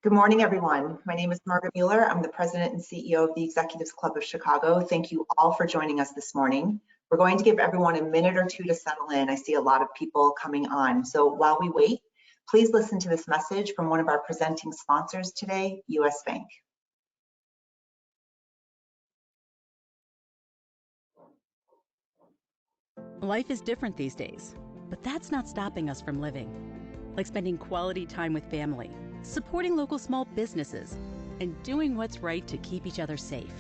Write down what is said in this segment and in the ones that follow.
Good morning, everyone. My name is Margaret Mueller. I'm the President and CEO of the Executives Club of Chicago. Thank you all for joining us this morning. We're going to give everyone a minute or two to settle in. I see a lot of people coming on. So while we wait, please listen to this message from one of our presenting sponsors today, US Bank. Life is different these days, but that's not stopping us from living. Like spending quality time with family, supporting local small businesses, and doing what's right to keep each other safe.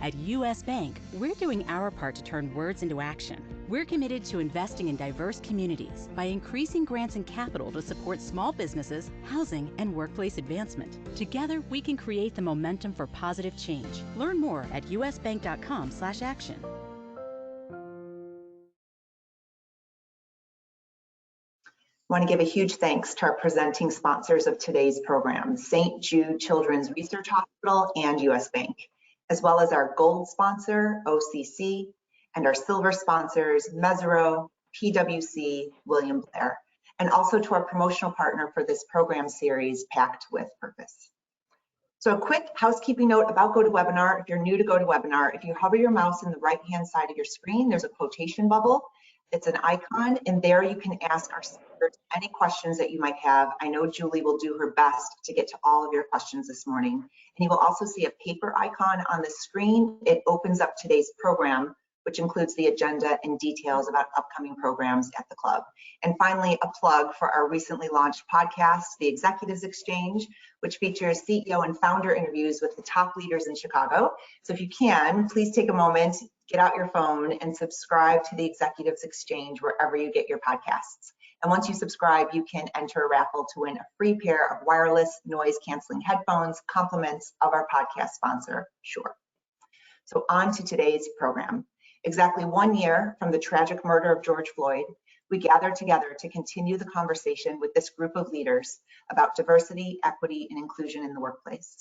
At US Bank, we're doing our part to turn words into action. We're committed to investing in diverse communities by increasing grants and capital to support small businesses, housing, and workplace advancement. Together, we can create the momentum for positive change. Learn more at usbank.com/action. I want to give a huge thanks to our presenting sponsors of today's program, St. Jude Children's Research Hospital and US Bank, as well as our gold sponsor, OCC, and our silver sponsors, Mesero, PwC, William Blair, and also to our promotional partner for this program series, Packed with Purpose. So a quick housekeeping note about GoToWebinar. If you're new to GoToWebinar, if you hover your mouse in the right-hand side of your screen, there's a quotation bubble. It's an icon, and there you can ask our speakers any questions that you might have. I know Julie will do her best to get to all of your questions this morning. And you will also see a paper icon on the screen. It opens up today's program, which includes the agenda and details about upcoming programs at the club. And finally, a plug for our recently launched podcast, The Executives Exchange, which features CEO and founder interviews with the top leaders in Chicago. So if you can, please take a moment, get out your phone and subscribe to the Executives Exchange wherever you get your podcasts. And once you subscribe, you can enter a raffle to win a free pair of wireless noise canceling headphones, compliments of our podcast sponsor, Shure. So on to today's program. Exactly 1 year from the tragic murder of George Floyd, we gather together to continue the conversation with this group of leaders about diversity, equity, and inclusion in the workplace.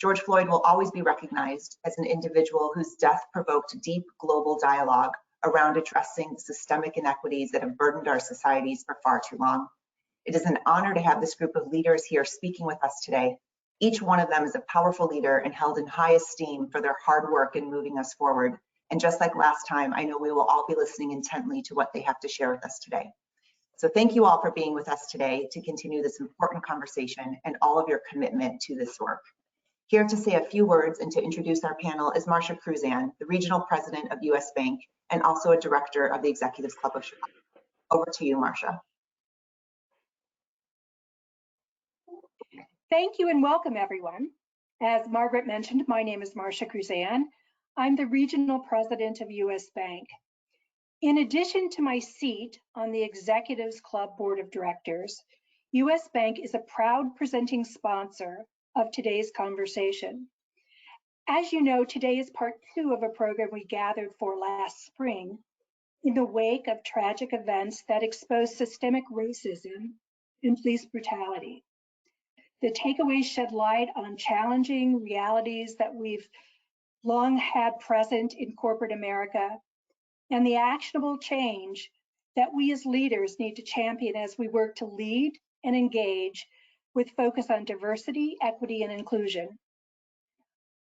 George Floyd will always be recognized as an individual whose death provoked deep global dialogue around addressing the systemic inequities that have burdened our societies for far too long. It is an honor to have this group of leaders here speaking with us today. Each one of them is a powerful leader and held in high esteem for their hard work in moving us forward. And just like last time, I know we will all be listening intently to what they have to share with us today. So thank you all for being with us today to continue this important conversation and all of your commitment to this work. Here to say a few words and to introduce our panel is Marcia Kruzan, the Regional President of US Bank and also a Director of the Executives Club of Chicago. Over to you, Marcia. Thank you and welcome, everyone. As Margaret mentioned, my name is Marcia Kruzan. I'm the Regional President of US Bank. In addition to my seat on the Executives Club Board of Directors, US Bank is a proud presenting sponsor of today's conversation. As you know, today is part 2 of a program we gathered for last spring in the wake of tragic events that exposed systemic racism and police brutality. The takeaways shed light on challenging realities that we've long had present in corporate America and the actionable change that we as leaders need to champion as we work to lead and engage with focus on diversity, equity, and inclusion.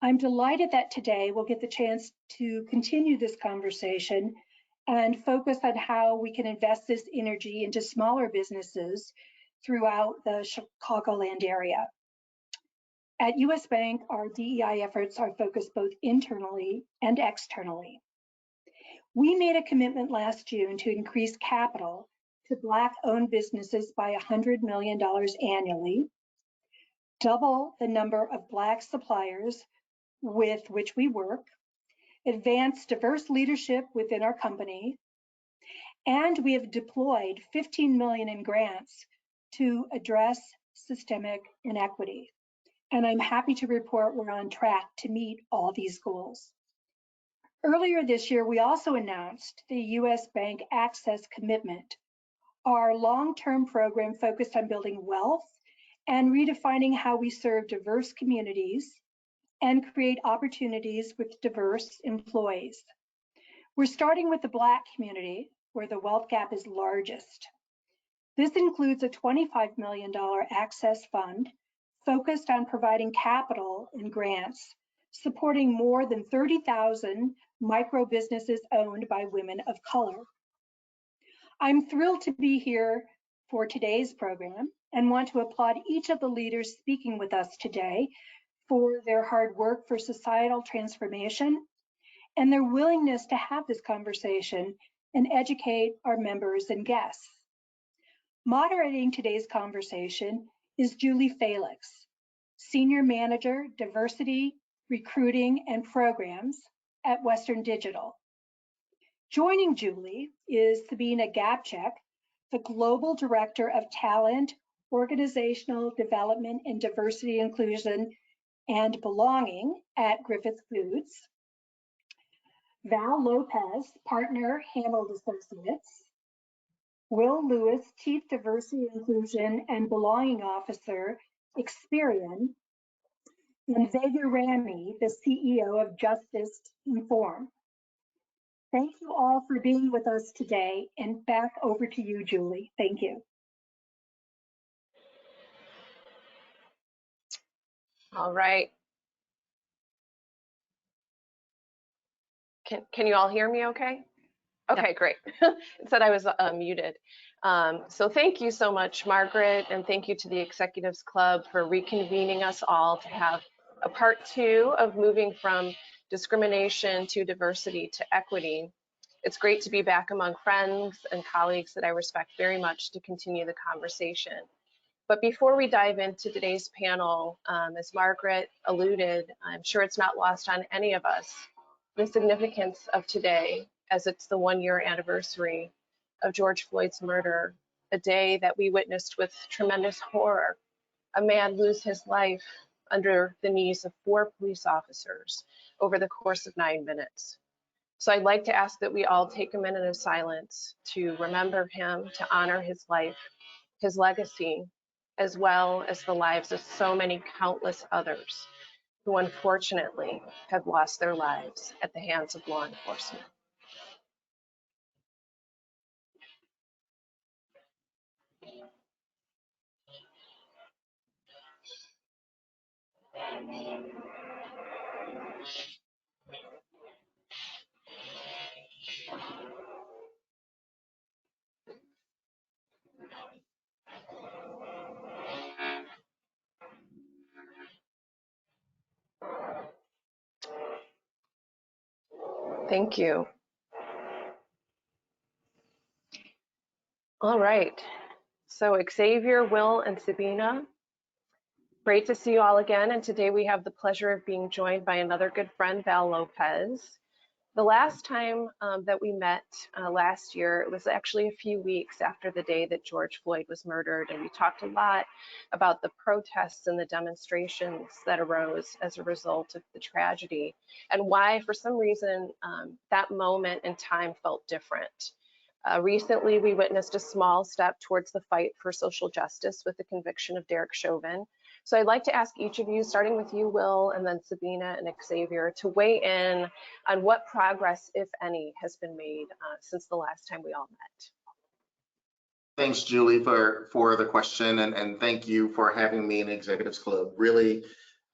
I'm delighted that today we'll get the chance to continue this conversation and focus on how we can invest this energy into smaller businesses throughout the Chicagoland area. At US Bank, our DEI efforts are focused both internally and externally. We made a commitment last June to increase capital to Black-owned businesses by $100 million annually, double the number of Black suppliers with which we work, advance diverse leadership within our company, and we have deployed $15 million in grants to address systemic inequity. And I'm happy to report we're on track to meet all these goals. Earlier this year, we also announced the US Bank Access Commitment, our long-term program focused on building wealth and redefining how we serve diverse communities and create opportunities with diverse employees. We're starting with the Black community, where the wealth gap is largest. This includes a $25 million access fund focused on providing capital and grants, supporting more than 30,000 micro businesses owned by women of color. I'm thrilled to be here for today's program and want to applaud each of the leaders speaking with us today for their hard work for societal transformation and their willingness to have this conversation and educate our members and guests. Moderating today's conversation is Julie Felix, Senior Manager, Diversity, Recruiting, and Programs at Western Digital. Joining Julie is Sabina Gabchek, the Global Director of Talent, Organizational Development and Diversity, Inclusion, and Belonging at Griffith Foods. Val Lopez, Partner, Hamel Associates. Will Lewis, Chief Diversity, Inclusion, and Belonging Officer, Experian. And Vega Rami, the CEO of Justice Inform. Thank you all for being with us today, and back over to you, Julie. Thank you. All right. Can you all hear me okay? Okay, great. It said I was muted. So thank you so much, Margaret, and thank you to the Executives Club for reconvening us all to have a part 2 of moving from discrimination to diversity to equity. It's great to be back among friends and colleagues that I respect very much to continue the conversation. But before we dive into today's panel, as Margaret alluded, I'm sure it's not lost on any of us the significance of today, as it's the 1-year anniversary of George Floyd's murder, a day that we witnessed with tremendous horror, a man lose his life under the knees of 4 police officers over the course of 9 minutes. So I'd like to ask that we all take a minute of silence to remember him, to honor his life, his legacy, as well as the lives of so many countless others who unfortunately have lost their lives at the hands of law enforcement. Thank you. All right, so Xavier, Will, and Sabina, great to see you all again. And today we have the pleasure of being joined by another good friend, Val Lopez. The last time that we met last year, it was actually a few weeks after the day that George Floyd was murdered. And we talked a lot about the protests and the demonstrations that arose as a result of the tragedy and why, for some reason, that moment in time felt different. Recently, we witnessed a small step towards the fight for social justice with the conviction of Derek Chauvin. So I'd like to ask each of you, starting with you, Will, and then Sabina and Xavier, to weigh in on what progress, if any, has been made since the last time we all met. Thanks, Julie, for the question, and thank you for having me in Executives Club. Really,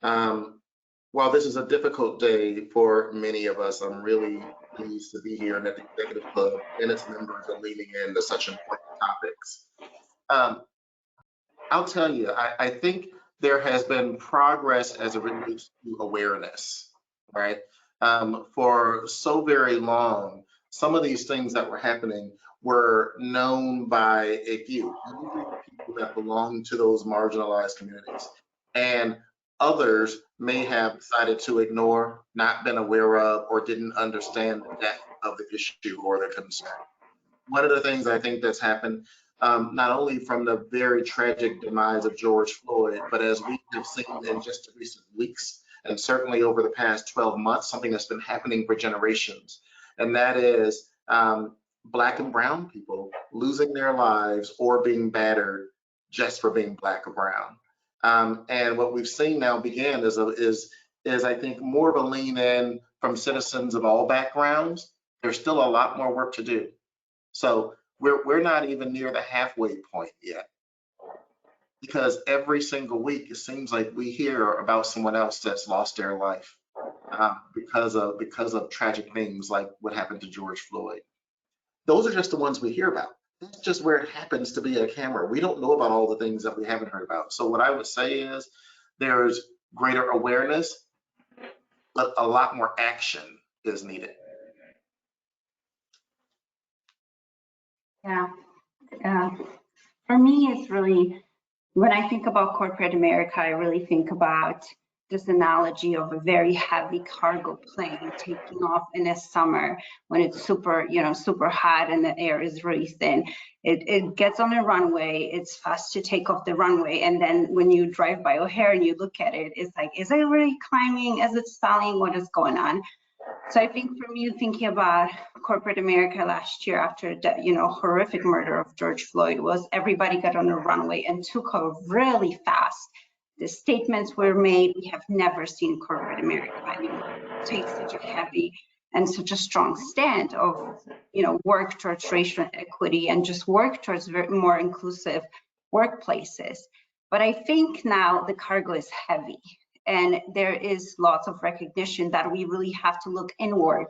while this is a difficult day for many of us, I'm really pleased to be here and at the Executive Club and its members are leaning into such important topics. I'll tell you, I think there has been progress as it relates to awareness, right? For so very long, some of these things that were happening were known by a few, usually the people that belong to those marginalized communities. And others may have decided to ignore, not been aware of, or didn't understand the depth of the issue or the concern. One of the things I think that's happened, not only from the very tragic demise of George Floyd, but as we have seen in just recent weeks, and certainly over the past 12 months, something that's been happening for generations, and that is Black and brown people losing their lives or being battered just for being Black or brown. And what we've seen now begin is I think more of a lean in from citizens of all backgrounds. There's still a lot more work to do. So we're not even near the halfway point yet. because every single week it seems like we hear about someone else that's lost their life because of tragic things like what happened to George Floyd. Those are just the ones we hear about. That's just where it happens to be a camera. We don't know about all the things that we haven't heard about. So what I would say is there's greater awareness, but a lot more action is needed. Yeah. For me, it's really, when I think about corporate America, I really think about this analogy of a very heavy cargo plane taking off in the summer when it's super, super hot and the air is really thin. It gets on the runway, it's fast to take off the runway, and then when you drive by O'Hare and you look at it, it's like, is it really climbing? Is it stalling? What is going on? So I think for me, thinking about corporate America last year after the horrific murder of George Floyd, was everybody got on the runway and took off really fast. The statements were made. We have never seen corporate America take such a heavy and such a strong stand of work towards racial equity and just work towards more inclusive workplaces. But I think now the cargo is heavy. And there is lots of recognition that we really have to look inward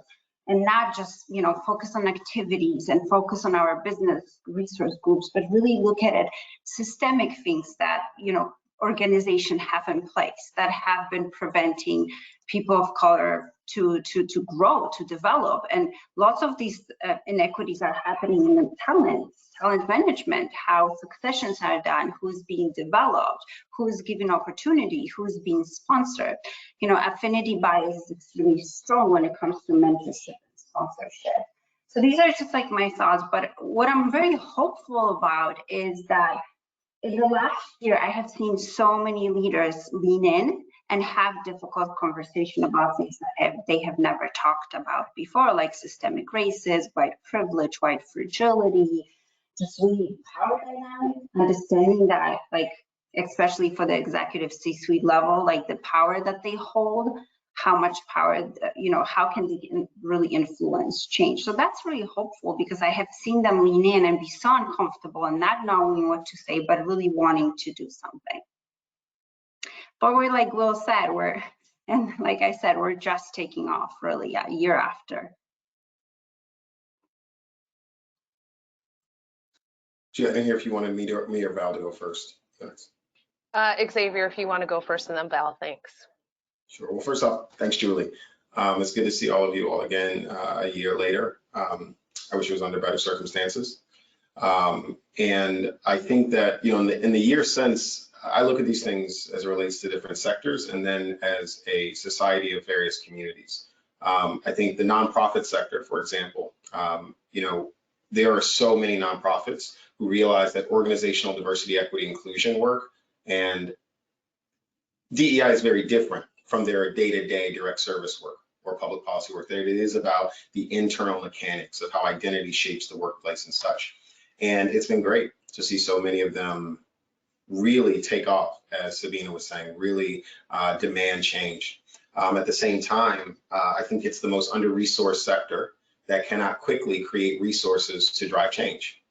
and not just, focus on activities and focus on our business resource groups, but really look at it, systemic things that, organizations have in place that have been preventing people of color to grow, to develop. And lots of these inequities are happening in the talent management, how successions are done, who's being developed, who's given opportunity, who's being sponsored. Affinity bias is extremely strong when it comes to mentorship and sponsorship. So these are just like my thoughts, but what I'm very hopeful about is that in the last year, I have seen so many leaders lean in and have difficult conversation about things that they have never talked about before, like systemic racism, white privilege, white fragility, just really power dynamics, understanding that, like, especially for the executive C-suite level, like the power that they hold, how much power, how can they really influence change? So that's really hopeful because I have seen them lean in and be so uncomfortable and not knowing what to say, but really wanting to do something. But we're, like Will said, and like I said, we're just taking off really a year after. Yeah, and here if you wanted me or Val to go first. Thanks. Xavier, if you want to go first, and then Val, thanks. Sure. Well, first off, thanks, Julie. It's good to see all of you all again a year later. I wish it was under better circumstances. And I think that, in the year since, I look at these things as it relates to different sectors and then as a society of various communities. I think the nonprofit sector, for example, there are so many nonprofits who realize that organizational diversity, equity, inclusion work and DEI is very different from their day-to-day direct service work or public policy work. It is about the internal mechanics of how identity shapes the workplace and such. And it's been great to see so many of them really take off, as Sabina was saying, really demand change. At the same time, I think it's the most under-resourced sector that cannot quickly create resources to drive change.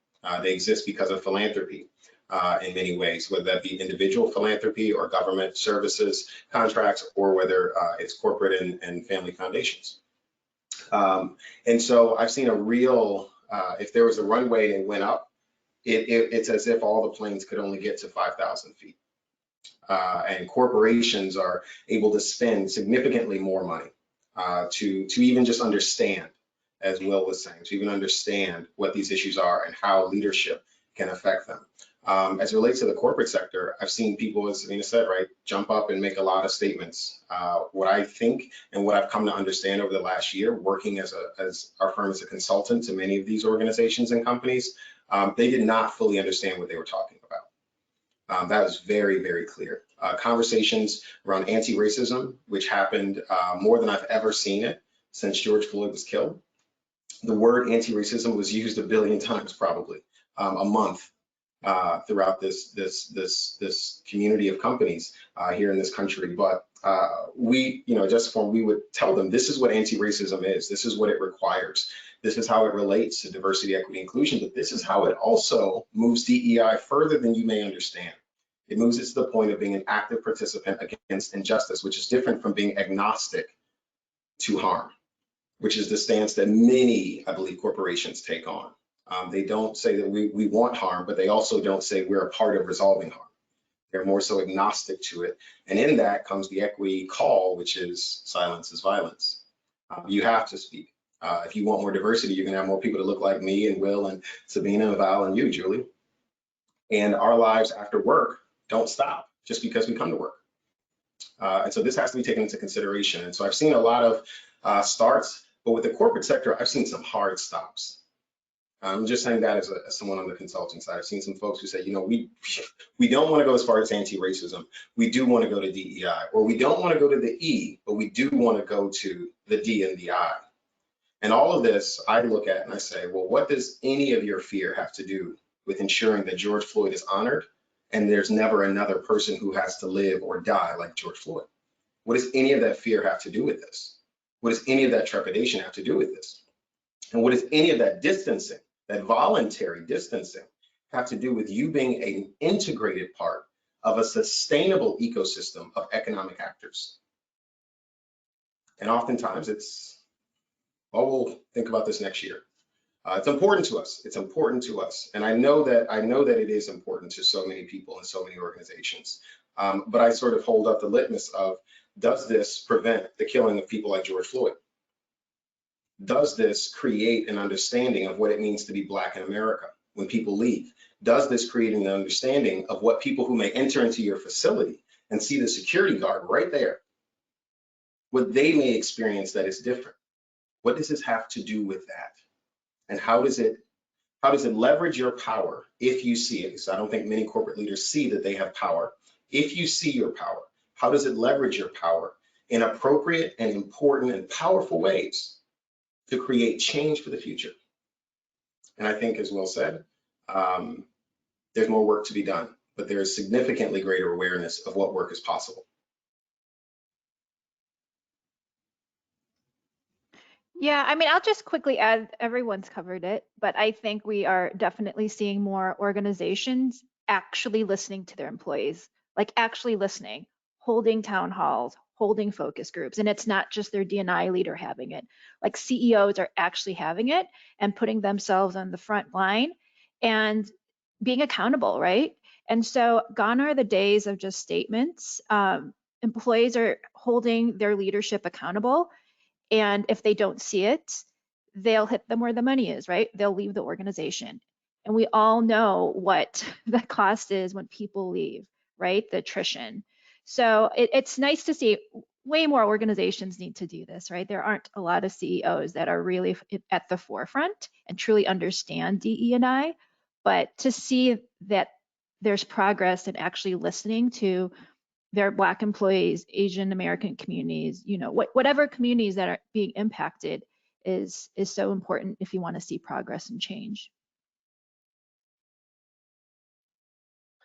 They exist because of philanthropy. In many ways, whether that be individual philanthropy or government services contracts, or whether it's corporate and family foundations. And so I've seen a real, if there was a runway and it went up, it's as if all the planes could only get to 5,000 feet. And corporations are able to spend significantly more money to even just understand, as Will was saying, to even understand what these issues are and how leadership can affect them. As it relates to the corporate sector, I've seen people, as Sabina said, right, jump up and make a lot of statements. What I think and what I've come to understand over the last year, working as our firm as a consultant to many of these organizations and companies, they did not fully understand what they were talking about. That was very, very clear. Conversations around anti-racism, which happened more than I've ever seen it since George Floyd was killed. The word anti-racism was used 1 billion times probably a month. Throughout this community of companies here in this country, but we, Justice Forum, we would tell them this is what anti-racism is. This is what it requires. This is how it relates to diversity, equity, inclusion. But this is how it also moves DEI further than you may understand. It moves it to the point of being an active participant against injustice, which is different from being agnostic to harm, which is the stance that many, I believe, corporations take on. They don't say that we want harm, but they also don't say we're a part of resolving harm. They're more so agnostic to it. And in that comes the equity call, which is silence is violence. You have to speak. If you want more diversity, you're gonna have more people to look like me and Will and Sabina and Val and you, Julie. And our lives after work don't stop just because we come to work. And so this has to be taken into consideration. And so I've seen a lot of starts, but with the corporate sector, I've seen some hard stops. I'm just saying that as someone on the consulting side. I've seen some folks who say, you know, we don't want to go as far as anti-racism. We do want to go to DEI, or we don't want to go to the E, but we do want to go to the D and the I. And all of this, I look at and I say, well, what does any of your fear have to do with ensuring that George Floyd is honored and there's never another person who has to live or die like George Floyd? What does any of that fear have to do with this? What does any of that trepidation have to do with this? And what does any of that distancing, that voluntary distancing, have to do with you being an integrated part of a sustainable ecosystem of economic actors? And oftentimes it's, oh, we'll think about this next year. It's important to us. It's important to us. And I know that it is important to so many people and so many organizations. But I sort of hold up the litmus of, does this prevent the killing of people like George Floyd? Does this create an understanding of what it means to be Black in America when people leave? Does this create an understanding of what people who may enter into your facility and see the security guard right there, what they may experience that is different? What does this have to do with that? And how does it leverage your power if you see it? Because I don't think many corporate leaders see that they have power. If you see your power, how does it leverage your power in appropriate and important and powerful ways to create change for the future? And I think, as Will said, there's more work to be done, but there is significantly greater awareness of what work is possible. Yeah, I mean, I'll just quickly add, everyone's covered it, but I think we are definitely seeing more organizations actually listening to their employees, like actually listening, holding town halls, holding focus groups. And it's not just their D&I leader having it, like CEOs are actually having it and putting themselves on the front line and being accountable, right? And so gone are the days of just statements. Employees are holding their leadership accountable. And if they don't see it, they'll hit them where the money is, right? They'll leave the organization. And we all know what the cost is when people leave, right? The attrition. So it's nice to see way more organizations need to do this, right? There aren't a lot of CEOs that are really at the forefront and truly understand DE&I, but to see that there's progress in actually listening to their Black employees, Asian American communities, you know, whatever communities that are being impacted is so important if you want to see progress and change.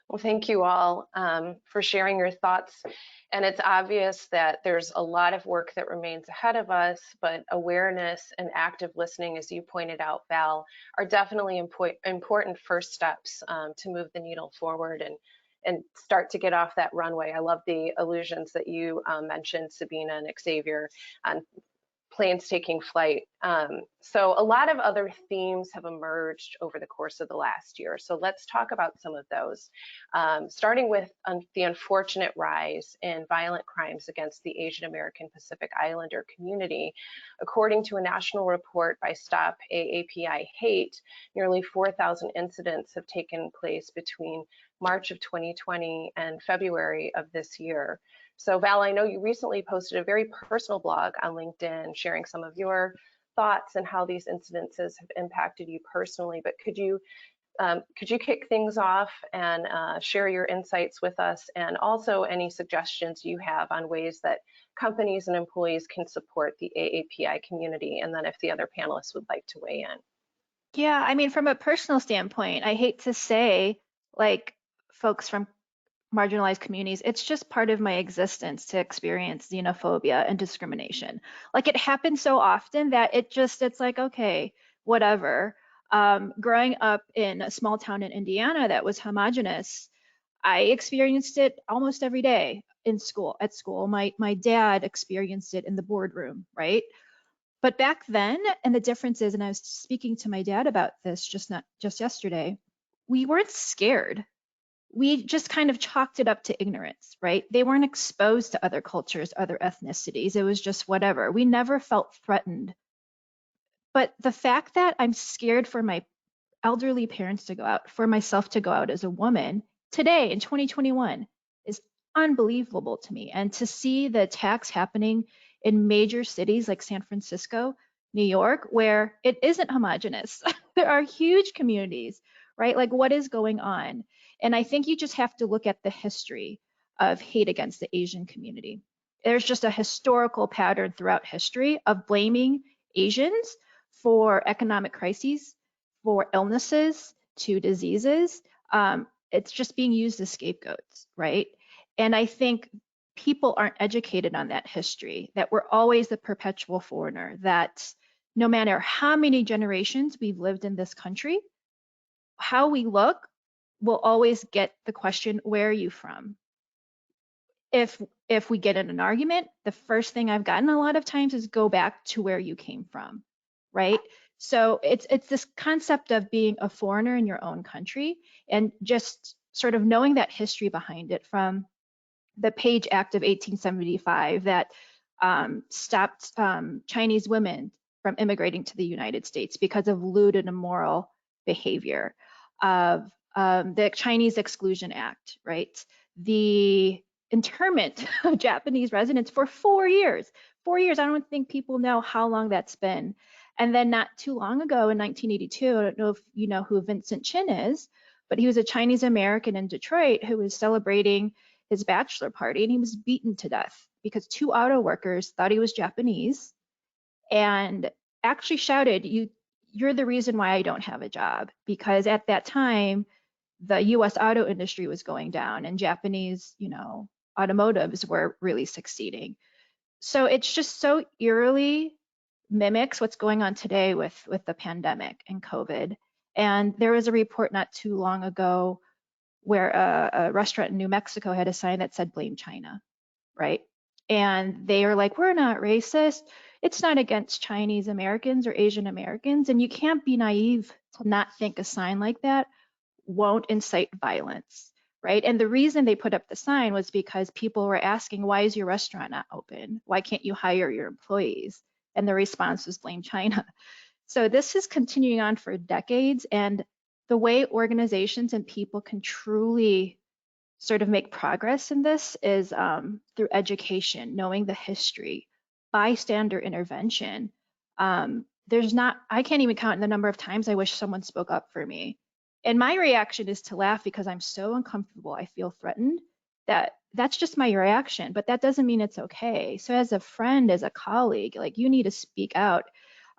Well, thank you all for sharing your thoughts. And it's obvious that there's a lot of work that remains ahead of us, but awareness and active listening, as you pointed out, Val, are definitely important first steps to move the needle forward and start to get off that runway. I love the allusions that you mentioned, Sabina and Xavier, on planes taking flight. So a lot of other themes have emerged over the course of the last year. So let's talk about some of those, starting with the unfortunate rise in violent crimes against the Asian American Pacific Islander community. According to a national report by Stop AAPI Hate, nearly 4,000 incidents have taken place between March of 2020 and February of this year. So Val, I know you recently posted a very personal blog on LinkedIn sharing some of your thoughts and how these incidences have impacted you personally, but could you kick things off and share your insights with us, and also any suggestions you have on ways that companies and employees can support the AAPI community, and then if the other panelists would like to weigh in. Yeah, I mean, from a personal standpoint, I hate to say, like, folks from marginalized communities, it's just part of my existence to experience xenophobia and discrimination. Like, it happens so often that it's like, okay, whatever. Growing up in a small town in Indiana that was homogenous, I experienced it almost every day at school. My dad experienced it in the boardroom, right? But back then, and the difference is, and I was speaking to my dad about this just yesterday, we weren't scared. We just kind of chalked it up to ignorance, right? They weren't exposed to other cultures, other ethnicities. It was just whatever. We never felt threatened. But the fact that I'm scared for my elderly parents to go out, for myself to go out as a woman today in 2021 is unbelievable to me. And to see the attacks happening in major cities like San Francisco, New York, where it isn't homogenous. There are huge communities, right? Like, what is going on? And I think you just have to look at the history of hate against the Asian community. There's just a historical pattern throughout history of blaming Asians for economic crises, for illnesses, to diseases. It's just being used as scapegoats, right? And I think people aren't educated on that history, that we're always the perpetual foreigner, that no matter how many generations we've lived in this country, how we look will always get the question, where are you from? If we get in an argument, the first thing I've gotten a lot of times is go back to where you came from, right? So it's this concept of being a foreigner in your own country and just sort of knowing that history behind it, from the Page Act of 1875 that stopped Chinese women from immigrating to the United States because of lewd and immoral behavior, of the Chinese Exclusion Act, right? The internment of Japanese residents for 4 years. 4 years, I don't think people know how long that's been. And then not too long ago in 1982, I don't know if you know who Vincent Chin is, but he was a Chinese American in Detroit who was celebrating his bachelor party, and he was beaten to death because 2 auto workers thought he was Japanese and actually shouted, you're the reason why I don't have a job, because at that time, the US auto industry was going down and Japanese, automotives were really succeeding. So it's just so eerily mimics what's going on today with the pandemic and COVID. And there was a report not too long ago where a restaurant in New Mexico had a sign that said blame China, right? And they are like, we're not racist. It's not against Chinese Americans or Asian Americans. And you can't be naive to not think a sign like that won't incite violence, right? And the reason they put up the sign was because people were asking, why is your restaurant not open? Why can't you hire your employees? And the response was blame China. So this is continuing on for decades. And the way organizations and people can truly sort of make progress in this is through education, knowing the history, bystander intervention. I can't even count the number of times I wish someone spoke up for me. And my reaction is to laugh because I'm so uncomfortable. I feel threatened. That's just my reaction, but that doesn't mean it's okay. So as a friend, as a colleague, like, you need to speak out.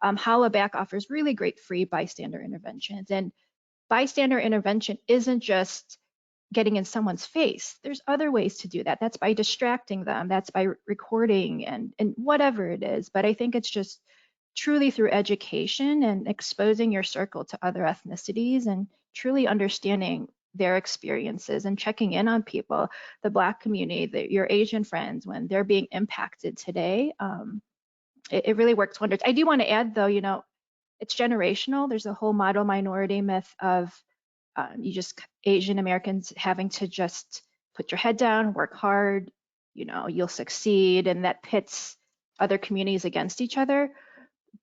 Hollaback offers really great free bystander interventions, and bystander intervention isn't just getting in someone's face. There's other ways to do that. That's by distracting them. That's by recording and whatever it is. But I think it's just truly through education and exposing your circle to other ethnicities and truly understanding their experiences and checking in on people, the Black community, your Asian friends, when they're being impacted today. It really works wonders. I do want to add, though, it's generational. There's a whole model minority myth of Asian Americans having to just put your head down, work hard, you'll succeed, and that pits other communities against each other.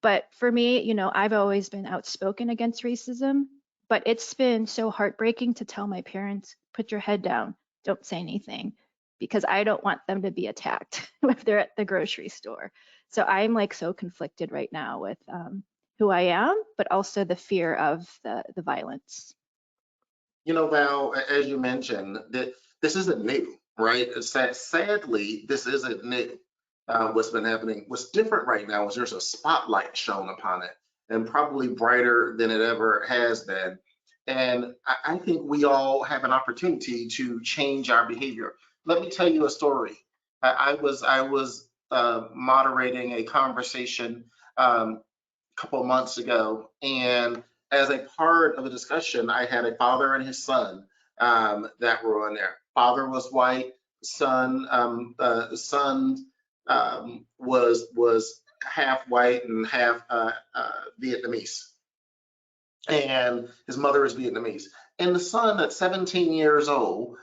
But for me, I've always been outspoken against racism, but it's been so heartbreaking to tell my parents, put your head down, don't say anything, because I don't want them to be attacked if they're at the grocery store. So I'm like so conflicted right now with who I am, but also the fear of the violence. Val, as you mentioned, that this isn't new, right? Sadly, this isn't new. What's been happening, what's different right now is there's a spotlight shown upon it, and probably brighter than it ever has been. And I think we all have an opportunity to change our behavior. Let me tell you a story. I was moderating a conversation a couple of months ago, and as a part of the discussion, I had a father and his son that were on there. Father was white, son was half white and half Vietnamese, and his mother is Vietnamese. And the son at 17 years old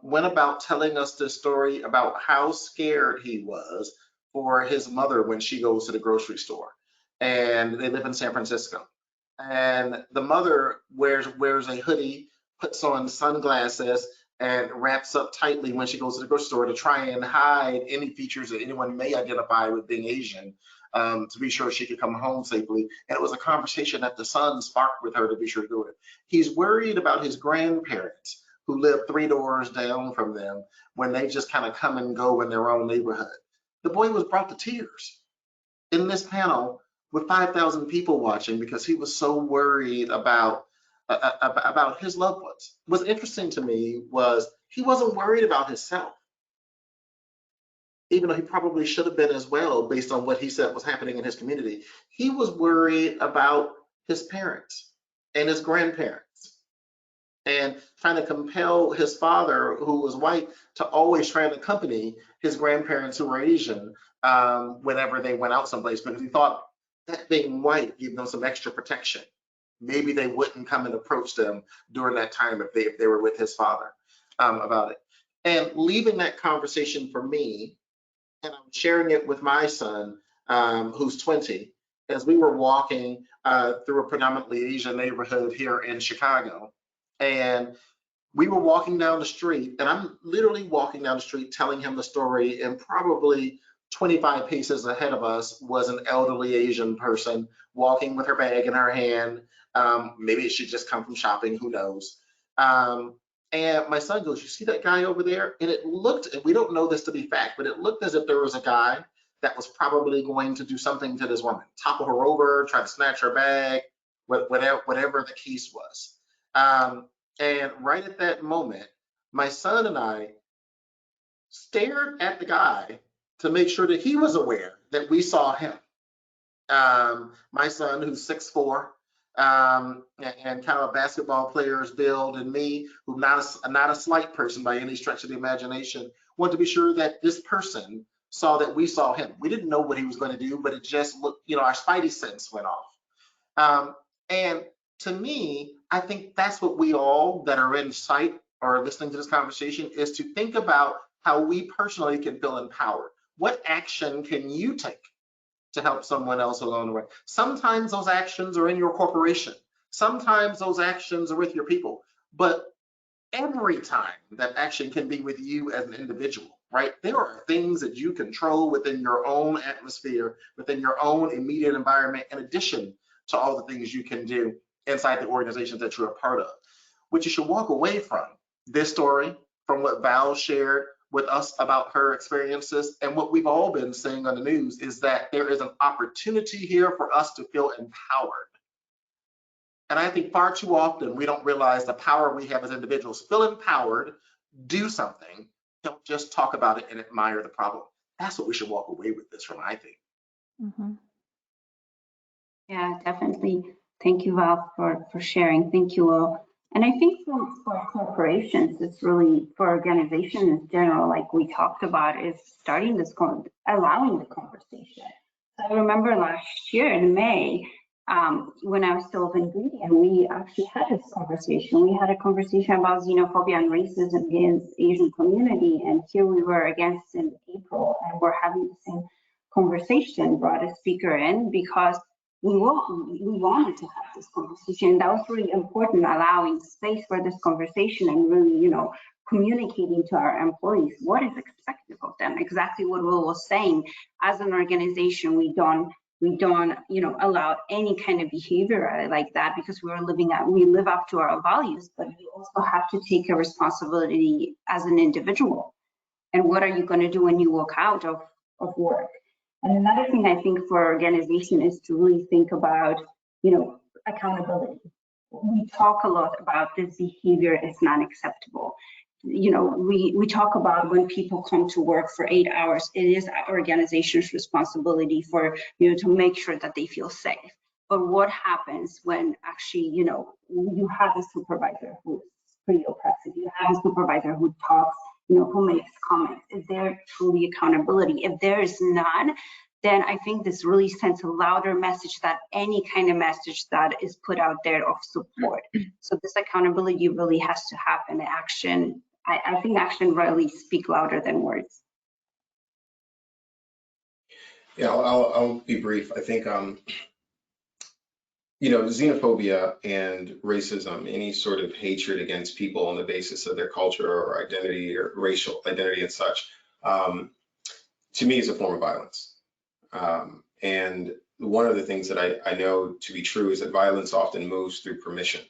went about telling us this story about how scared he was for his mother when she goes to the grocery store. And they live in San Francisco. And the mother wears a hoodie, puts on sunglasses, and wraps up tightly when she goes to the grocery store to try and hide any features that anyone may identify with being Asian, to be sure she could come home safely. And it was a conversation that the son sparked with her to be sure to do it. He's worried about his grandparents who live 3 doors down from them when they just kind of come and go in their own neighborhood. The boy was brought to tears in this panel with 5,000 people watching because he was so worried about his loved ones. What's interesting to me was he wasn't worried about himself, even though he probably should have been as well based on what he said was happening in his community. He was worried about his parents and his grandparents and trying to compel his father, who was white, to always try and accompany his grandparents who were Asian whenever they went out someplace, because he thought that being white gave them some extra protection. Maybe they wouldn't come and approach them during that time if they were with his father about it. And leaving that conversation for me, and I'm sharing it with my son, who's 20, as we were walking through a predominantly Asian neighborhood here in Chicago. And we were walking down the street, and I'm literally walking down the street telling him the story, and probably 25 paces ahead of us was an elderly Asian person walking with her bag in her hand. Maybe she just come from shopping, who knows? And my son goes, "You see that guy over there?" And it looked, and we don't know this to be fact, but it looked as if there was a guy that was probably going to do something to this woman, topple her over, try to snatch her bag, whatever the case was. And right at that moment, my son and I stared at the guy to make sure that he was aware that we saw him. My son, who's 6'4", and kind of a basketball player's build, and me, who's not a slight person by any stretch of the imagination, wanted to be sure that this person saw that we saw him. We didn't know what he was going to do, but it just looked, our spidey sense went off. And to me, I think that's what we all that are in sight or listening to this conversation is to think about how we personally can feel empowered. What action can you take to help someone else along the way? Sometimes those actions are in your corporation. Sometimes those actions are with your people. But every time that action can be with you as an individual, right? There are things that you control within your own atmosphere, within your own immediate environment, in addition to all the things you can do inside the organizations that you're a part of. What you should walk away from this story, from what Val shared with us about her experiences, and what we've all been saying on the news, is that there is an opportunity here for us to feel empowered. And I think far too often we don't realize the power we have as individuals. Feel empowered, do something, don't just talk about it and admire the problem. That's what we should walk away with this from, I think. Mm-hmm. Yeah, definitely. Thank you, Val, for sharing. Thank you all. And I think for corporations, it's really, for organizations in general, like we talked about, is starting this, allowing the conversation. I remember last year in May, when I was still with Ingredient, we actually had this conversation. We had a conversation about xenophobia and racism against Asian community. And here we were against in April, and we're having the same conversation, brought a speaker in because we wanted to have this conversation. That was really important, allowing space for this conversation and really, communicating to our employees what is expected of them. Exactly what Will was saying. As an organization, we don't allow any kind of behavior like that because we live up to our values, but you also have to take a responsibility as an individual. And what are you going to do when you walk out of work? And another thing I think for organization is to really think about, accountability. We talk a lot about this behavior is not acceptable. We talk about when people come to work for 8 hours, it is our organization's responsibility for, to make sure that they feel safe. But what happens when actually, you have a supervisor who's pretty oppressive. You have a supervisor who talks, who makes comments. Is there truly accountability? If there is none, then I think this really sends a louder message that any kind of message that is put out there of support. So this accountability really has to happen. Action, I think action really speak louder than words. Yeah, I'll be brief. I think, xenophobia and racism, any sort of hatred against people on the basis of their culture or identity or racial identity and such, to me is a form of violence. And one of the things that I know to be true is that violence often moves through permission.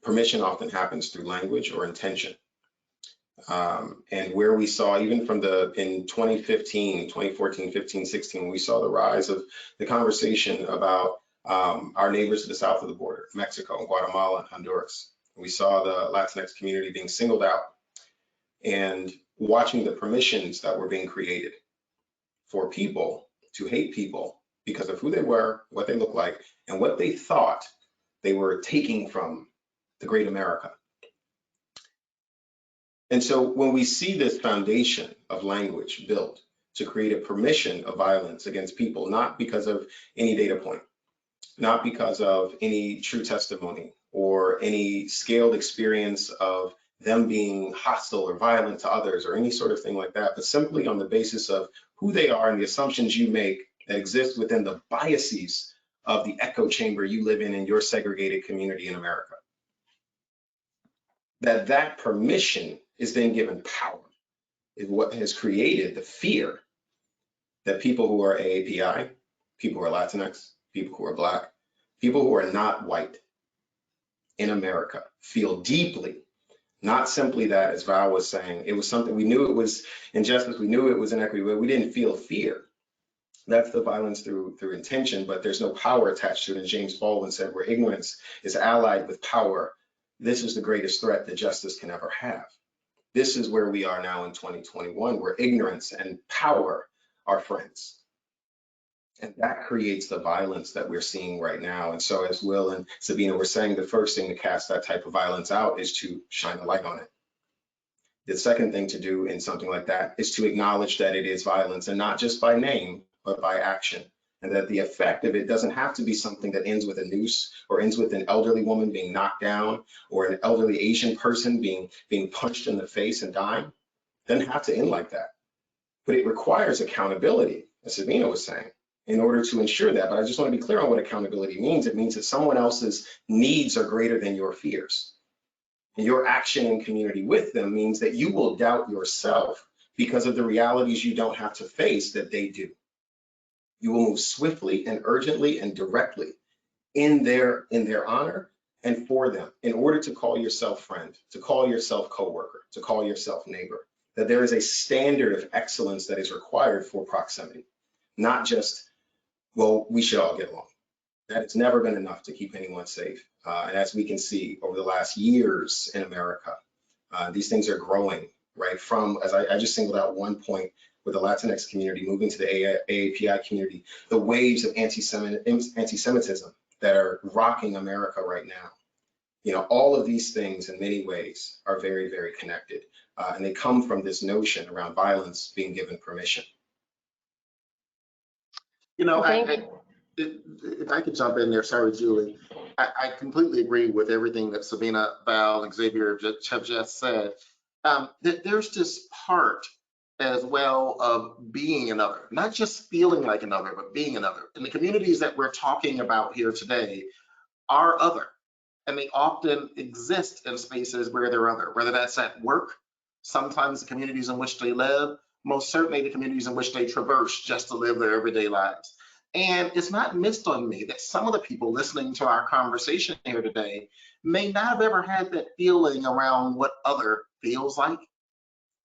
Permission often happens through language or intention. And where we saw, even from in 2015, 2014, 15, 16, we saw the rise of the conversation about our neighbors to the south of the border, Mexico, Guatemala, and Honduras. We saw the Latinx community being singled out and watching the permissions that were being created for people to hate people because of who they were, what they looked like, and what they thought they were taking from the great America. And so when we see this foundation of language built to create a permission of violence against people, not because of any data point, not because of any true testimony or any scaled experience of them being hostile or violent to others or any sort of thing like that, but simply on the basis of who they are and the assumptions you make that exist within the biases of the echo chamber you live in your segregated community in America. That permission is then given power, is what has created the fear that people who are AAPI, people who are Latinx, people who are Black, people who are not white in America feel deeply. Not simply that, as Val was saying, it was something we knew it was injustice, we knew it was inequity, but we didn't feel fear. That's the violence through intention, but there's no power attached to it. And James Baldwin said, where ignorance is allied with power, this is the greatest threat that justice can ever have. This is where we are now in 2021, where ignorance and power are friends. And that creates the violence that we're seeing right now. And so as Will and Sabina were saying, the first thing to cast that type of violence out is to shine a light on it. The second thing to do in something like that is to acknowledge that it is violence, and not just by name, but by action. And that the effect of it doesn't have to be something that ends with a noose or ends with an elderly woman being knocked down or an elderly Asian person being punched in the face and dying. It doesn't have to end like that. But it requires accountability, as Sabina was saying, in order to ensure that. But I just want to be clear on what accountability means. It means that someone else's needs are greater than your fears. And your action in community with them means that you will doubt yourself because of the realities you don't have to face that they do. You will move swiftly and urgently and directly in their honor and for them in order to call yourself friend, to call yourself coworker, to call yourself neighbor. That there is a standard of excellence that is required for proximity, not just, well, we should all get along. That it's never been enough to keep anyone safe. And as we can see over the last years in America, these things are growing, right? From, as I just singled out one point with the Latinx community moving to the AAPI community, the waves of anti-Semitism that are rocking America right now. All of these things in many ways are very, very connected. And they come from this notion around violence being given permission. If I could jump in there, sorry, Julie. I completely agree with everything that Sabina, Val, and Xavier have just said. There's this part as well of being another, not just feeling like another, but being another. And the communities that we're talking about here today are other, and they often exist in spaces where they're other, whether that's at work, sometimes the communities in which they live, most certainly the communities in which they traverse just to live their everyday lives. And it's not missed on me that some of the people listening to our conversation here today may not have ever had that feeling around what other feels like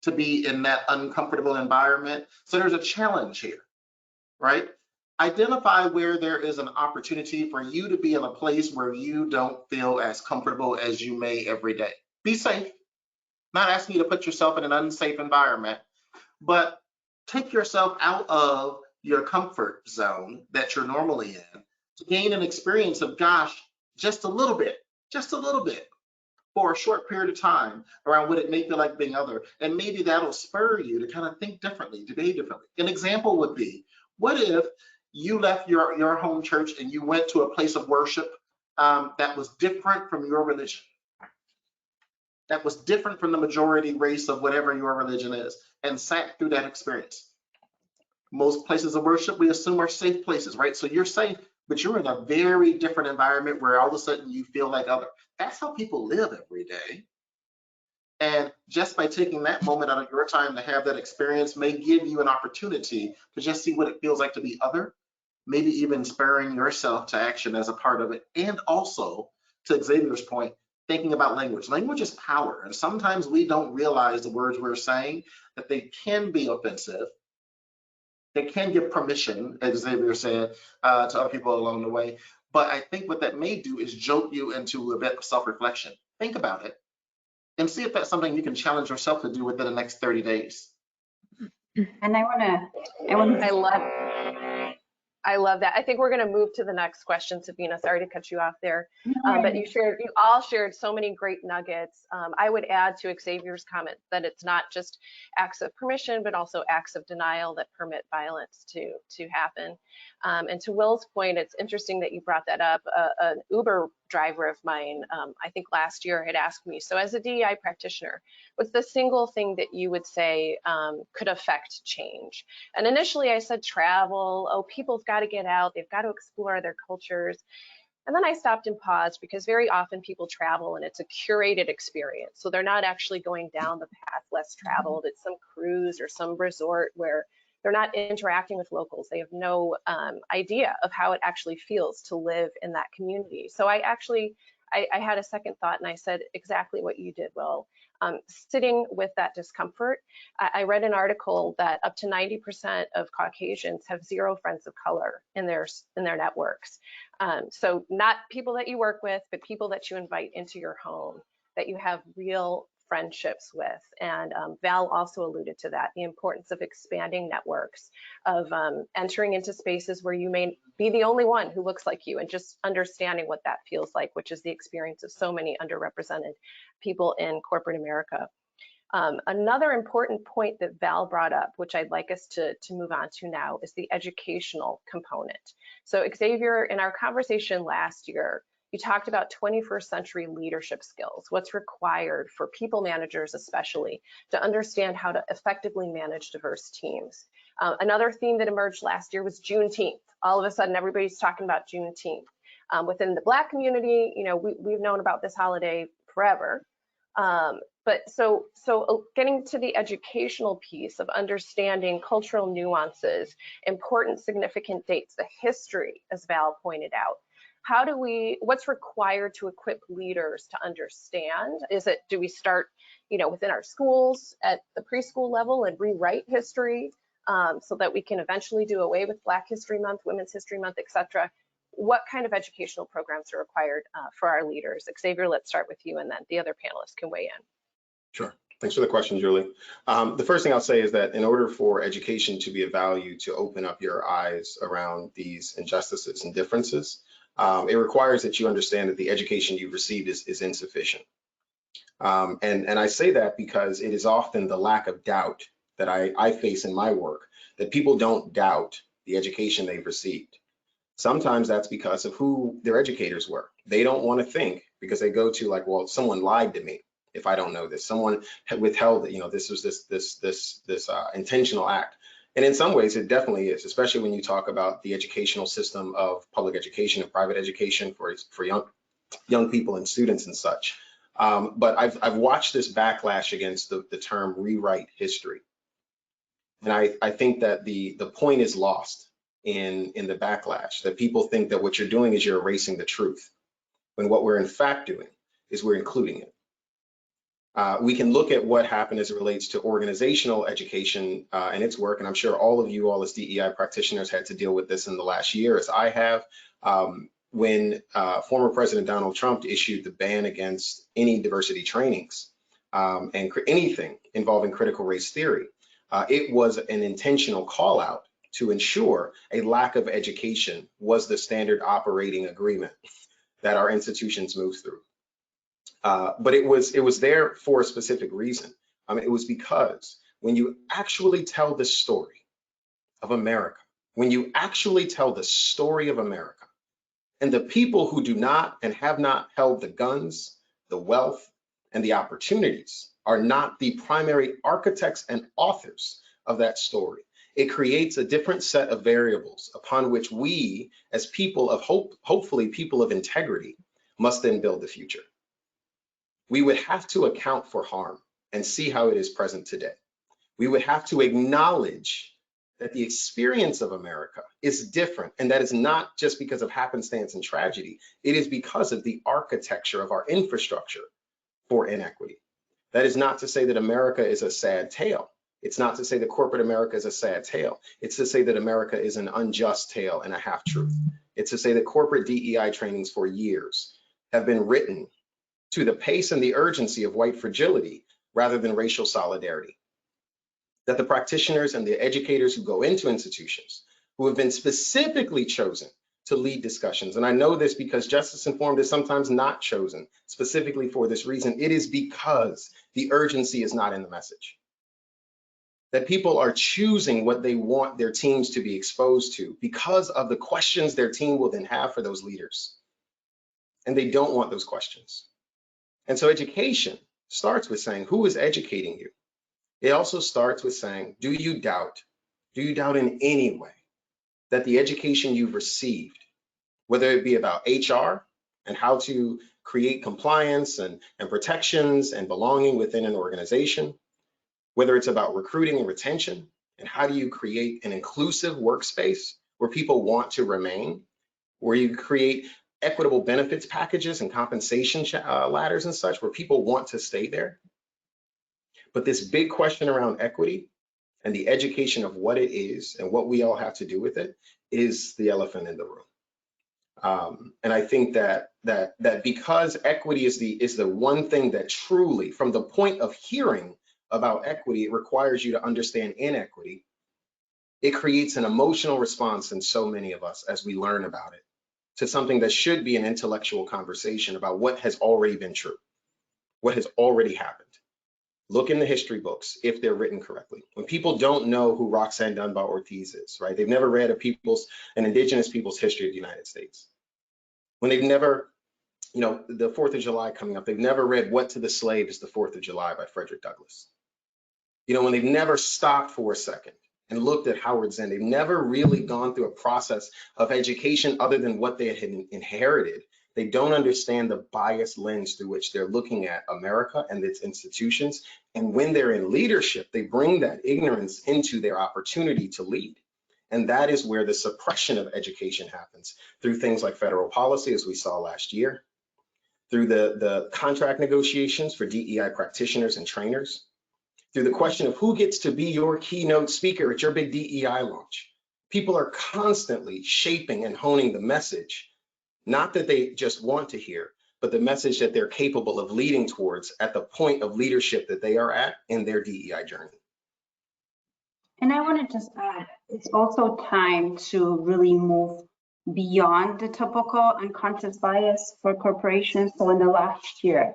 to be in that uncomfortable environment. So there's a challenge here, right? Identify where there is an opportunity for you to be in a place where you don't feel as comfortable as you may every day. Be safe. Not asking you to put yourself in an unsafe environment, but take yourself out of your comfort zone that you're normally in to gain an experience of, gosh, just a little bit just a little bit, for a short period of time around what it may feel like being other. And maybe that'll spur you to kind of think differently, to behave differently. An example would be, what if you left your home church and you went to a place of worship that was different from your religion, that was different from the majority race of whatever your religion is, and sat through that experience? Most places of worship we assume are safe places, right? So you're safe, but you're in a very different environment where all of a sudden you feel like other. That's how people live every day. And just by taking that moment out of your time to have that experience may give you an opportunity to just see what it feels like to be other, maybe even spurring yourself to action as a part of it. And also, to Xavier's point, thinking about language. Language is power. And sometimes we don't realize the words we're saying, that they can be offensive. They can give permission, as Xavier said, to other people along the way. But I think what that may do is jolt you into a bit of self-reflection. Think about it and see if that's something you can challenge yourself to do within the next 30 days. And I love that. I think we're going to move to the next question, Sabina. Sorry to cut you off there, but you all shared so many great nuggets. I would add to Xavier's comment that it's not just acts of permission, but also acts of denial that permit violence to happen. And to Will's point, it's interesting that you brought that up. An Uber driver of mine, I think last year, had asked me, so as a DEI practitioner, what's the single thing that you would say could affect change? And initially I said travel. Oh, people's got to get out. They've got to explore their cultures. And then I stopped and paused, because very often people travel and it's a curated experience. So they're not actually going down the path less traveled. It's some cruise or some resort where they're not interacting with locals. They have no idea of how it actually feels to live in that community. So I had a second thought, and I said exactly what you did, Will. Sitting with that discomfort, I read an article that up to 90% of Caucasians have zero friends of color in their networks. So not people that you work with, but people that you invite into your home, that you have real friendships with. And Val also alluded to that, the importance of expanding networks, of entering into spaces where you may be the only one who looks like you, and just understanding what that feels like, which is the experience of so many underrepresented people in corporate America. Another important point that Val brought up, which I'd like us to move on to now, is the educational component. So Xavier, in our conversation last year, you talked about 21st century leadership skills, what's required for people managers especially to understand how to effectively manage diverse teams. Another theme that emerged last year was Juneteenth. All of a sudden, everybody's talking about Juneteenth. Within the Black community, we've known about this holiday forever. But so getting to the educational piece of understanding cultural nuances, important significant dates, the history, as Val pointed out. What's required to equip leaders to understand? Do we start, within our schools at the preschool level and rewrite history so that we can eventually do away with Black History Month, Women's History Month, etc.? What kind of educational programs are required for our leaders? Xavier, let's start with you, and then the other panelists can weigh in. Sure. Thanks for the question, Julie. The first thing I'll say is that in order for education to be of value, to open up your eyes around these injustices and differences, it requires that you understand that the education you've received is insufficient. And I say that because it is often the lack of doubt that I face in my work, that people don't doubt the education they've received. Sometimes that's because of who their educators were. They don't want to think, because they go to like, well, someone lied to me if I don't know this. Someone withheld that, this was this intentional act. And in some ways, it definitely is, especially when you talk about the educational system of public education and private education for young people and students and such. But I've watched this backlash against the term rewrite history. And I think that the point is lost in the backlash, that people think that what you're doing is you're erasing the truth, when what we're in fact doing is we're including it. We can look at what happened as it relates to organizational education and its work, and I'm sure all of you all as DEI practitioners had to deal with this in the last year, as I have, when former President Donald Trump issued the ban against any diversity trainings and anything involving critical race theory. It was an intentional call out to ensure a lack of education was the standard operating agreement that our institutions move through. But it was there for a specific reason. It was because when you actually tell the story of America, when you actually tell the story of America, and the people who do not and have not held the guns, the wealth, and the opportunities are not the primary architects and authors of that story, it creates a different set of variables upon which we, as people of hopefully people of integrity, must then build the future. We would have to account for harm and see how it is present today. We would have to acknowledge that the experience of America is different, and that is not just because of happenstance and tragedy. It is because of the architecture of our infrastructure for inequity. That is not to say that America is a sad tale. It's not to say that corporate America is a sad tale. It's to say that America is an unjust tale and a half-truth. It's to say that corporate DEI trainings for years have been written to the pace and the urgency of white fragility rather than racial solidarity. That the practitioners and the educators who go into institutions, who have been specifically chosen to lead discussions, and I know this because Justice Informed is sometimes not chosen specifically for this reason, it is because the urgency is not in the message. That people are choosing what they want their teams to be exposed to because of the questions their team will then have for those leaders. And they don't want those questions. And so education starts with saying, who is educating you? It also starts with saying, do you doubt in any way that the education you've received, whether it be about HR and how to create compliance and protections and belonging within an organization, whether it's about recruiting and retention, and how do you create an inclusive workspace where people want to remain, where you create equitable benefits packages and compensation ladders and such, where people want to stay there. But this big question around equity and the education of what it is and what we all have to do with it is the elephant in the room. And I think that because equity is the one thing that truly, from the point of hearing about equity, it requires you to understand inequity. It creates an emotional response in so many of us as we learn about it, to something that should be an intellectual conversation about what has already been true, what has already happened. Look in the history books if they're written correctly. When people don't know who Roxanne Dunbar Ortiz is, right? They've never read an indigenous people's history of the United States. When they've never, the 4th of July coming up, they've never read What to the Slave is the 4th of July by Frederick Douglass. When they've never stopped for a second and looked at Howard Zinn, they've never really gone through a process of education other than what they had inherited. They don't understand the biased lens through which they're looking at America and its institutions. And when they're in leadership, they bring that ignorance into their opportunity to lead. And that is where the suppression of education happens, through things like federal policy, as we saw last year, through the contract negotiations for DEI practitioners and trainers, through the question of who gets to be your keynote speaker at your big DEI launch. People are constantly shaping and honing the message, not that they just want to hear, but the message that they're capable of leading towards at the point of leadership that they are at in their DEI journey. And I want to just add, it's also time to really move beyond the typical unconscious bias for corporations. So in the last year,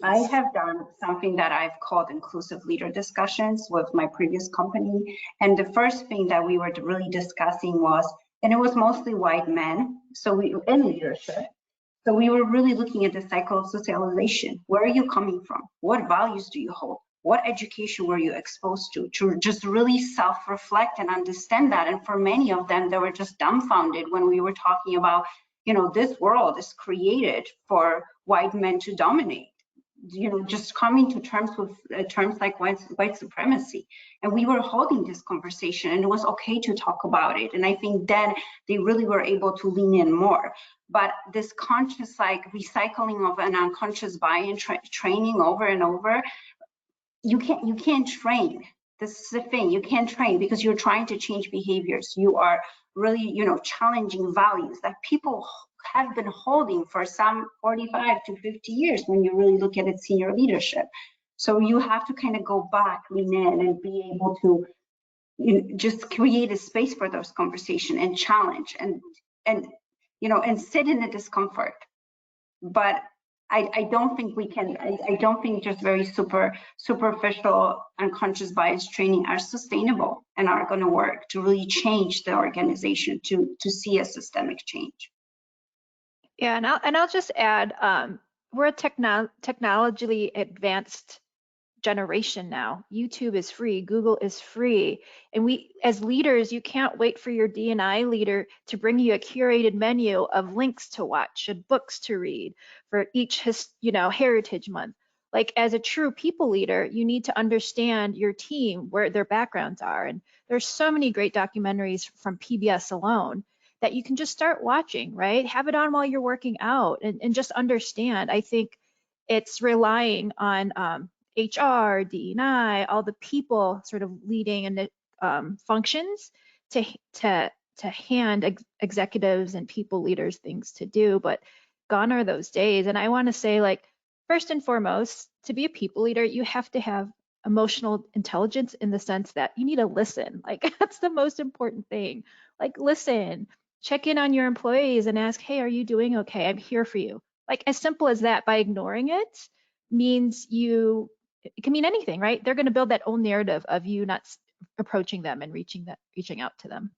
I have done something that I've called inclusive leader discussions with my previous company. And the first thing that we were really discussing was, and it was mostly white men, so we in leadership. So we were really looking at the cycle of socialization. Where are you coming from? What values do you hold? What education were you exposed to just really self-reflect and understand that? And for many of them, they were just dumbfounded when we were talking about, this world is created for white men to dominate. Just coming to terms with terms like white supremacy. And we were holding this conversation, and it was okay to talk about it. And I think then they really were able to lean in more. But this conscious, recycling of an unconscious buy-in, training over and over, you can't train. This is the thing, you can't train because you're trying to change behaviors. You are really, challenging values that people have been holding for some 45 to 50 years when you really look at it, senior leadership. So you have to kind of go back, lean in, and be able to just create a space for those conversations and challenge and sit in the discomfort. But I don't think we can, I don't think just very superficial unconscious bias training are sustainable and are going to work to really change the organization to see a systemic change. Yeah, and I'll just add, we're a technologically advanced generation now. YouTube is free, Google is free, and we, as leaders, you can't wait for your D&I leader to bring you a curated menu of links to watch and books to read for each Heritage Month. Like, as a true people leader, you need to understand your team, where their backgrounds are, and there's so many great documentaries from PBS alone that you can just start watching, right? Have it on while you're working out and just understand. I think it's relying on HR, DE&I, all the people sort of leading and functions to hand executives and people leaders things to do, but gone are those days. And I want to say, like, first and foremost, to be a people leader, you have to have emotional intelligence in the sense that you need to listen. Like, that's the most important thing. Like, listen, check in on your employees and ask, hey, are you doing okay? I'm here for you. Like, as simple as that. By ignoring it means it can mean anything, right? They're going to build that own narrative of you not approaching them and reaching out to them.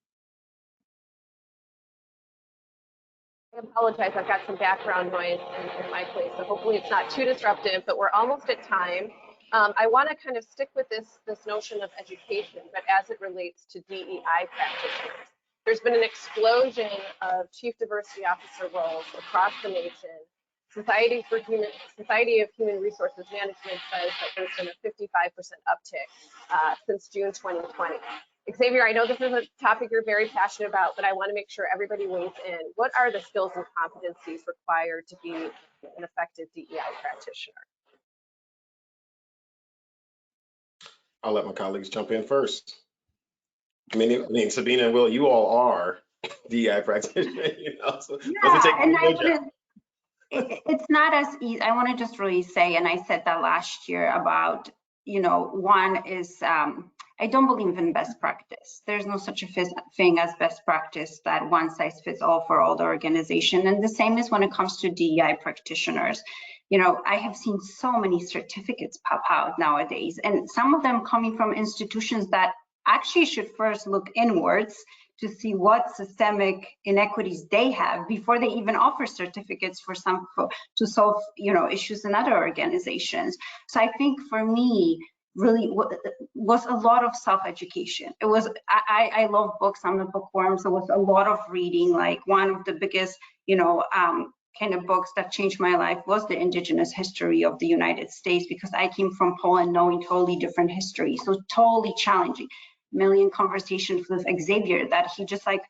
I apologize, I've got some background noise in my place, so hopefully it's not too disruptive, but we're almost at time. I want to kind of stick with this notion of education, but as it relates to DEI practitioners. There's been an explosion of chief diversity officer roles across the nation. Society of Human Resources Management says that there's been a 55% uptick since June 2020. Xavier, I know this is a topic you're very passionate about, but I want to make sure everybody weighs in. What are the skills and competencies required to be an effective DEI practitioner? I'll let my colleagues jump in first. I mean, Sabina and Will, you all are DEI practitioners, so yeah, and it's not as easy. I want to just really say, and I said that last year about, one is, I don't believe in best practice. There's no such a thing as best practice that one size fits all for all the organization. And the same is when it comes to DEI practitioners. I have seen so many certificates pop out nowadays, and some of them coming from institutions that actually should first look inwards to see what systemic inequities they have before they even offer certificates to solve issues in other organizations. So I think for me, really was a lot of self-education. It was, I love books, I'm a bookworm, so it was a lot of reading. Like, one of the biggest, kind of books that changed my life was the indigenous history of the United States, because I came from Poland knowing totally different history. So totally challenging. Million conversations with Xavier that he just like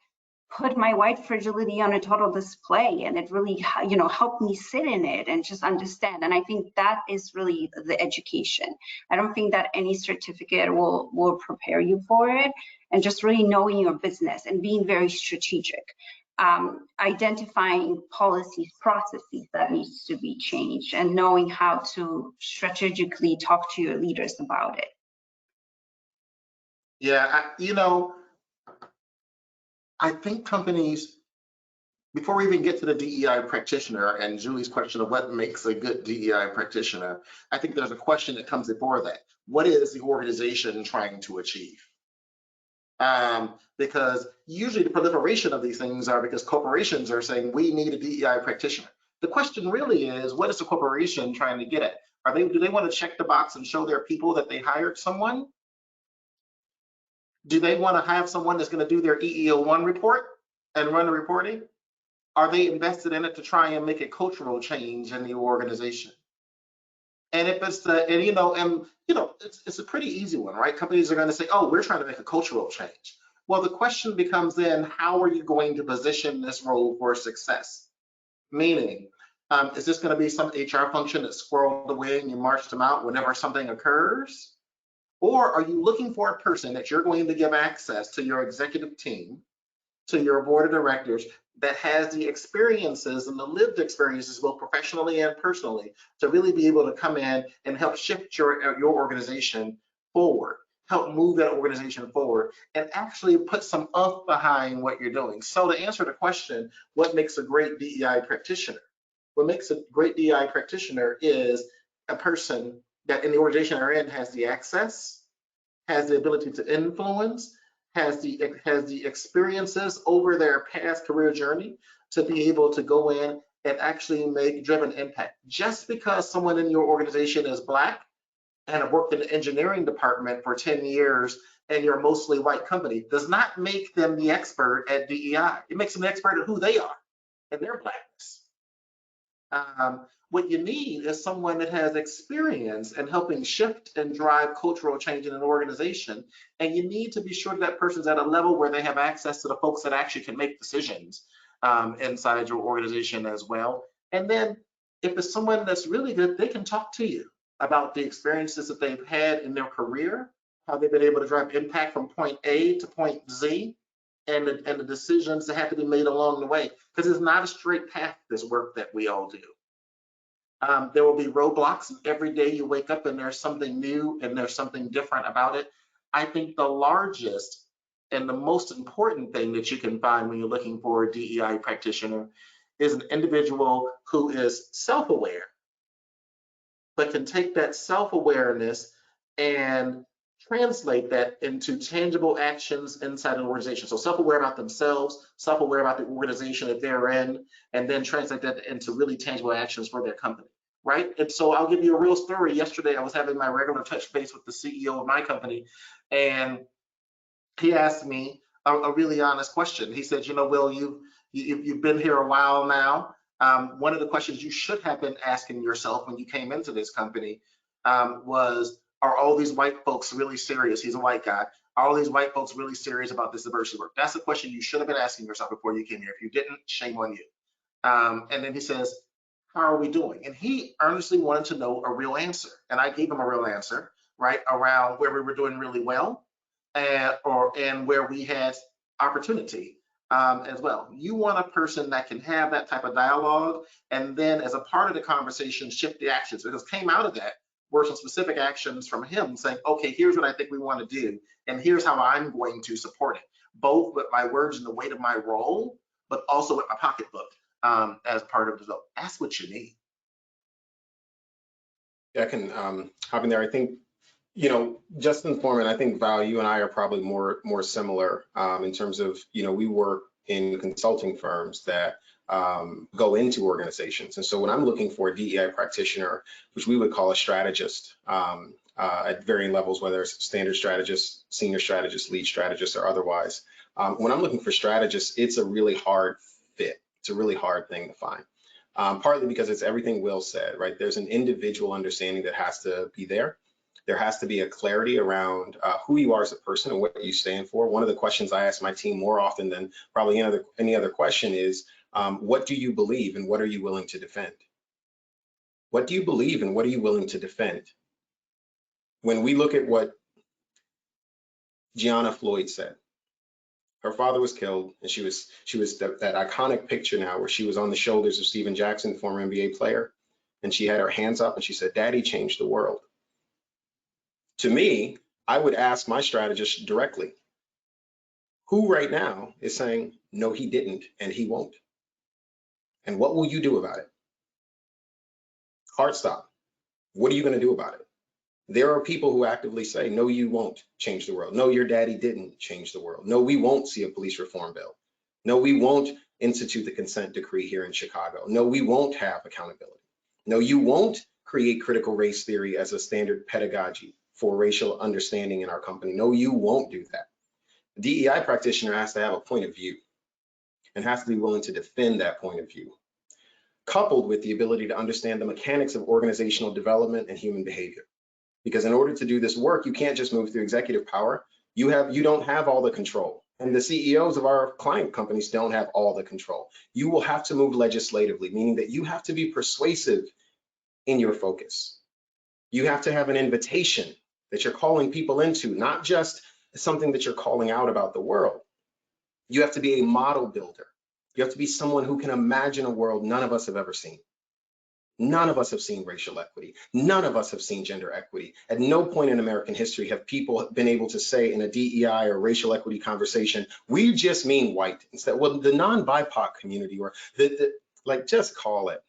put my white fragility on a total display, and it really helped me sit in it and just understand. And I think that is really the education. I don't think that any certificate will prepare you for it, and just really knowing your business and being very strategic, identifying policies, processes that needs to be changed, and knowing how to strategically talk to your leaders about it. Yeah, I think companies, before we even get to the DEI practitioner and Julie's question of what makes a good DEI practitioner, I think there's a question that comes before that. What is the organization trying to achieve? Because usually the proliferation of these things are because corporations are saying we need a DEI practitioner. The question really is, what is the corporation trying to get at? Do they want to check the box and show their people that they hired someone? Do they want to have someone that's going to do their EEO1 report and run the reporting? Are they invested in it to try and make a cultural change in the organization? And if it's it's a pretty easy one, right? Companies are going to say, oh, we're trying to make a cultural change. Well, the question becomes then, how are you going to position this role for success? Meaning, is this going to be some HR function that's squirreled away and you march them out whenever something occurs? Or are you looking for a person that you're going to give access to your executive team, to your board of directors, that has the experiences and the lived experiences, both professionally and personally, to really be able to come in and help shift your organization forward, help move that organization forward, and actually put some oomph behind what you're doing. So to answer the question, what makes a great DEI practitioner? what makes a great DEI practitioner is a person that in the organization they're in has the access, has the ability to influence, has the experiences over their past career journey to be able to go in and actually make driven impact. Just because someone in your organization is Black and have worked in the engineering department for 10 years and you're a mostly white company does not make them the expert at DEI. It makes them the expert at who they are and their Blackness. What you need is someone that has experience in helping shift and drive cultural change in an organization. And you need to be sure that person's at a level where they have access to the folks that actually can make decisions inside your organization as well. And then if it's someone that's really good, they can talk to you about the experiences that they've had in their career, how they've been able to drive impact from point A to point Z, and the decisions that have to be made along the way. Because it's not a straight path, this work that we all do. There will be roadblocks every day you wake up and there's something new and there's something different about it. I think the largest and the most important thing that you can find when you're looking for a DEI practitioner is an individual who is self-aware, but can take that self-awareness and translate that into tangible actions inside an organization. So self-aware about themselves, self-aware about the organization that they're in, and then translate that into really tangible actions for their company, right? And so I'll give you a real story. Yesterday, I was having my regular touch base with the CEO of my company, and he asked me a really honest question. He said, you know, Will, you've been here a while now. One of the questions you should have been asking yourself when you came into this company was, are all these white folks really serious? He's a white guy. Are all these white folks really serious about this diversity work? That's the question you should have been asking yourself before you came here. If you didn't, shame on you. And then he says, how are we doing? And he earnestly wanted to know a real answer. And I gave him a real answer, right, around where we were doing really well and where we had opportunity as well. You want a person that can have that type of dialogue, and then as a part of the conversation, shift the actions. Because came out of that were some specific actions from him saying, okay, here's what I think we want to do, and here's how I'm going to support it, both with my words and the weight of my role, but also with my pocketbook as part of the vote. That's what you need. Yeah, I can hop in there. I think, you know, Justin Foreman, I think Val, you and I are probably more similar in terms of, you know, we work in consulting firms that go into organizations. And so when I'm looking for a DEI practitioner, which we would call a strategist at varying levels, whether it's standard strategist, senior strategist, lead strategist, or otherwise, when I'm looking for strategists, it's a really hard fit. It's a really hard thing to find. Partly because it's everything Will said, right? There's an individual understanding that has to be there. There has to be a clarity around who you are as a person and what you stand for. One of the questions I ask my team more often than probably any other question is, what do you believe and what are you willing to defend? What do you believe and what are you willing to defend? When we look at what Gianna Floyd said, her father was killed, and she was that iconic picture now where she was on the shoulders of Steven Jackson, former NBA player, and she had her hands up and she said, "Daddy changed the world." To me, I would ask my strategist directly, who right now is saying, no, he didn't, and he won't? And what will you do about it? Hard stop. What are you going to do about it? There are people who actively say, no, you won't change the world. No, your daddy didn't change the world. No, we won't see a police reform bill. No, we won't institute the consent decree here in Chicago. No, we won't have accountability. No, you won't create critical race theory as a standard pedagogy for racial understanding in our company. No, you won't do that. The DEI practitioner has to have a point of view and has to be willing to defend that point of view, coupled with the ability to understand the mechanics of organizational development and human behavior. Because in order to do this work, you can't just move through executive power. You don't have all the control. And the CEOs of our client companies don't have all the control. You will have to move legislatively, meaning that you have to be persuasive in your focus. You have to have an invitation that you're calling people into, not just something that you're calling out about the world. You have to be a model builder. You have to be someone who can imagine a world none of us have ever seen. None of us have seen racial equity. None of us have seen gender equity. At no point in American history have people been able to say in a DEI or racial equity conversation, we just mean white. Instead, well, the non-BIPOC community or like, just call it.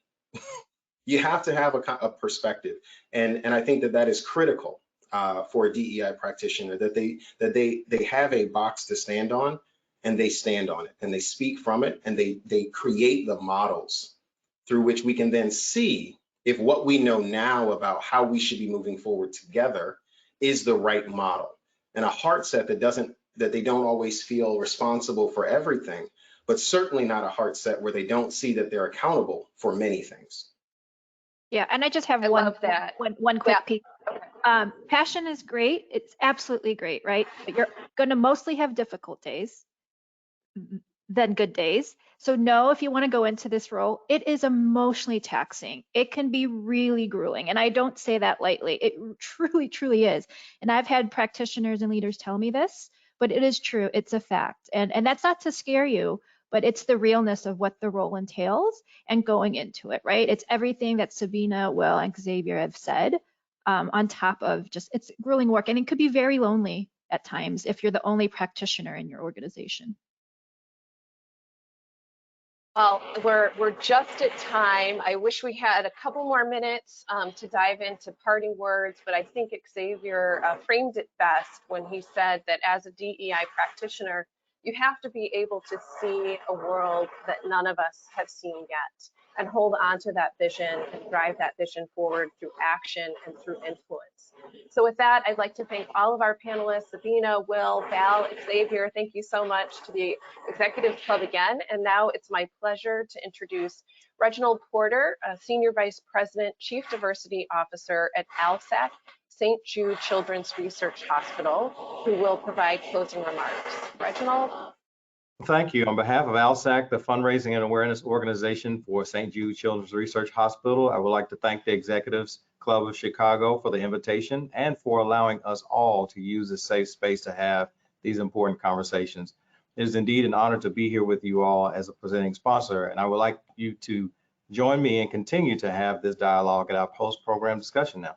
You have to have a perspective, and I think that that is critical for a DEI practitioner, that they have a box to stand on, and they stand on it, and they speak from it, and they create the models through which we can then see if what we know now about how we should be moving forward together is the right model. And a heart set that they don't always feel responsible for everything, but certainly not a heart set where they don't see that they're accountable for many things. Yeah, and I just have I love that. one quick piece. Passion is great. It's absolutely great, right? But you're going to mostly have difficult days than good days. So no, if you want to go into this role, it is emotionally taxing. It can be really grueling. And I don't say that lightly. It truly, truly is. And I've had practitioners and leaders tell me this, but it is true. It's a fact. And that's not to scare you, but it's the realness of what the role entails and going into it, right? It's everything that Sabina, Will, and Xavier have said, on top of just, it's grueling work. And it could be very lonely at times if you're the only practitioner in your organization. Well, we're just at time. I wish we had a couple more minutes to dive into parting words, but I think Xavier framed it best when he said that as a DEI practitioner, you have to be able to see a world that none of us have seen yet and hold on to that vision and drive that vision forward through action and through influence. So with that, I'd like to thank all of our panelists, Sabina, Will, Val, Xavier. Thank you so much to the Executive Club again. And now it's my pleasure to introduce Reginald Porter, Senior Vice President, Chief Diversity Officer at Alsac, St. Jude Children's Research Hospital, who will provide closing remarks. Reginald? Thank you. On behalf of Alsac, the fundraising and awareness organization for St. Jude Children's Research Hospital, I would like to thank the Executives Club of Chicago for the invitation and for allowing us all to use this safe space to have these important conversations. It is indeed an honor to be here with you all as a presenting sponsor, and I would like you to join me and continue to have this dialogue at our post-program discussion now.